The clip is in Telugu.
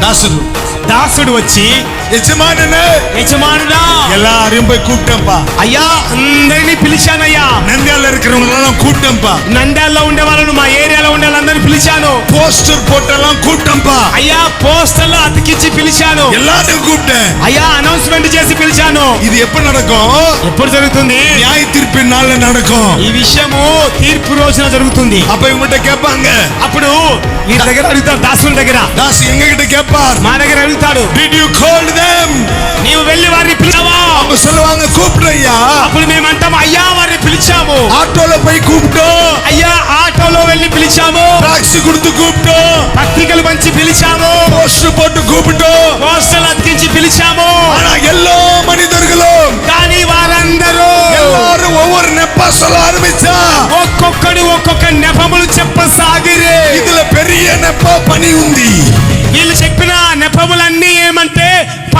దాసుడు వచ్చి యజమానుడా எல்லாரையும் போய் கூப்பிட்டேன்ப்பா. అయ్యా అందరినీ పిలిచానయ్యా. నంద్యాల இருக்கிறவங்களெல்லாம் கூப்பிட்டேன்ப்பா. నంద్యాలలో ఉండే వాళ్ళను, మా ఏరియాలో ఉండే వాళ్ళందరినీ పిలిచాను. పోస్టర్ పోటెல்லாம் கூப்பிட்டேன்ப்பா. అయ్యా పోస్టర్లు అతికించి పిలిచాను. எல்லாரையும் கூப்பிட்டேன். అయ్యా అనౌన్స్మెంట్ చేసి పిలిచాను. இது எப்ப நடக்கும்? ఎప్పుడు జరుగుతుంది? న్యాయ తీర్పిన నాళ్ళ நடக்கும். ఈ విషయము తీర్పు రోజున జరుగుతుంది. அப்ப இவங்கிட்ட கேட்பாங்க. అప్పుడు వీరి దగ్గర అడుగుతారు, దాసుల దగ్గర. దాసు எங்க கிட்ட கேட்பார். మా దగ్గర అడుగుతాడు, Did you call them? నీవు వెళ్ళి వారిని పిలిచావా? அவங்க சொல்லுவாங்க கூப்பிடுறியா. అప్పుడు మేము అంటాం, అయ్యా వారిని పిలిచాము. ஆட்டோல போய் கூப்பிட்டோம். అయ్యా ఆటోలో వెళ్ళి పిలిచాము. టాక్సీ கொடுத்து கூப்பிட்டோம். పత్రికలు పంచి పిలిచాము. போஸ்டர் போட்டு கூப்பிட்டோம். పోస్టర్లు అతికించి పిలిచాము. ஆனா எல்லா மனிதர்களும் కానీ వారందరూ எல்லாரும் ஒவ்வொரு நெப்பா சொல்ல ஆரம்பிச்சா ఒక్కొక్కడు ఒక్కొక్క నెపములు చెప్పసాగిరే. இதுல பெரிய நெப்பா பனி ఉంది. వీళ్ళు చెప్పిన నెపములన్నీ ఏమంటే